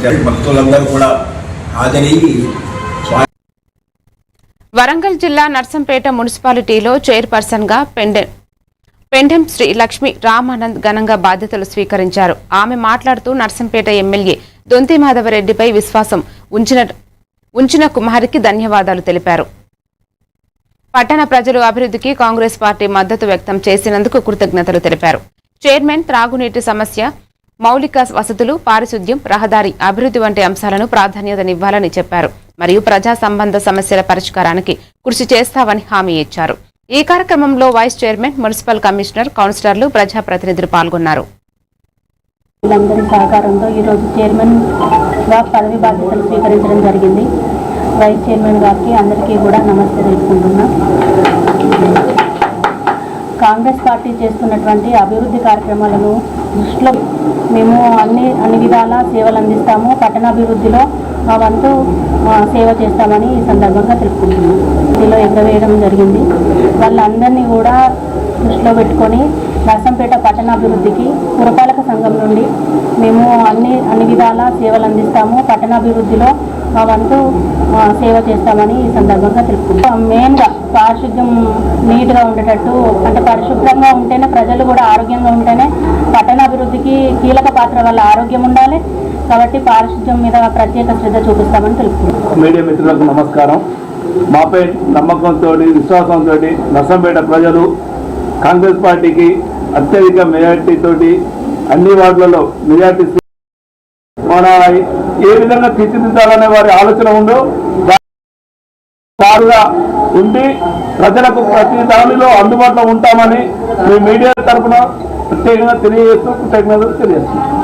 భక్తులందరూ కూడా హాజరయ్యి వరంగల్ జిల్లా నర్సంపేట మున్సిపాలిటీలో చైర్పర్సన్గా పెండెం శ్రీ లక్ష్మీ రామానంద్ ఘనంగా బాధ్యతలు స్వీకరించారు. ఆమె మాట్లాడుతూ నర్సంపేట ఎమ్మెల్యే దొంతి మాధవరెడ్డిపై విశ్వాసం ఉంచిన కుమారికి ధన్యవాదాలు తెలిపారు. పట్టణ ప్రజలు అభివృద్ధికి కాంగ్రెస్ పార్టీ మద్దతు వ్యక్తం చేసినందుకు కృతజ్ఞతలు తెలిపారు. చైర్మన్ త్రాగునీటి సమస్య, మౌలిక వసతులు, పారిశుద్ధ్యం, రహదారి అభివృద్ధి వంటి అంశాలను ప్రాధాన్యతనివ్వాలని చెప్పారు. మరియు ప్రజా సంబంధ సమస్యల పరిష్కారానికి కృషి చేస్తామని హామీ ఇచ్చారు. ఈ కార్యక్రమంలో వైస్ చైర్మన్, మున్సిపల్ కమిషనర్, కౌన్సిలర్లు, ప్రజాప్రతినిధులు పాల్గొన్నారు. వీళ్ళందరి సహకారంతో ఈరోజు చైర్మన్గా పదవి బాధ్యతలు స్వీకరించడం జరిగింది. వైస్ చైర్మన్ గారికి అందరికీ కూడా నమస్తే తెలుపుకుంటున్నా. కాంగ్రెస్ పార్టీ చేస్తున్నటువంటి అభివృద్ధి కార్యక్రమాలను దృష్టిలో మేము అన్ని విధాల సేవలు అందిస్తాము. పట్టణాభివృద్ధిలో మా వంతు సేవ చేస్తామని ఈ సందర్భంగా తెలుపుకుంటున్నాం. ఇందులో ఎగరవేయడం జరిగింది. వాళ్ళందరినీ కూడా దృష్టిలో పెట్టుకొని నర్సంపేట పట్టణాభివృద్ధికి పురపాలక సంఘం నుండి మేము అన్ని విధాల సేవలు అందిస్తాము. పట్టణాభివృద్ధిలో మా వంతు సేవ చేస్తామని ఈ సందర్భంగా తెలుపుకుంటాం. మెయిన్గా పారిశుద్ధ్యం నీట్గా ఉండేటట్టు, అంటే పరిశుభ్రంగా ఉంటేనే ప్రజలు కూడా ఆరోగ్యంగా ఉంటేనే పట్టణాభివృద్ధికి కీలక పాత్ర వల్ల ఆరోగ్యం ఉండాలి. కాబట్టి పారిశుద్ధ్యం మీద ప్రత్యేక శ్రద్ధ చూపిస్తామని తెలుపుకుంటాం. మీడియా మిత్రులకు నమస్కారం. మాపై నమ్మకంతో, విశ్వాసంతో నర్సంపేట ప్రజలు కాంగ్రెస్ పార్టీకి అత్యధిక మెజార్టీతోటి అన్ని వార్డులలో మెజార్టీ మన ఏ విధంగా తీర్చిదిద్దాలనే వారి ఆలోచన ఉందో సారుగా ఉండి ప్రజలకు ప్రతి దానిలో అందుబాటులో ఉంటామని మీ మీడియా తరఫున ప్రత్యేకంగా తెలియజేస్తూ కృతజ్ఞతలు తెలియజేస్తున్నాం.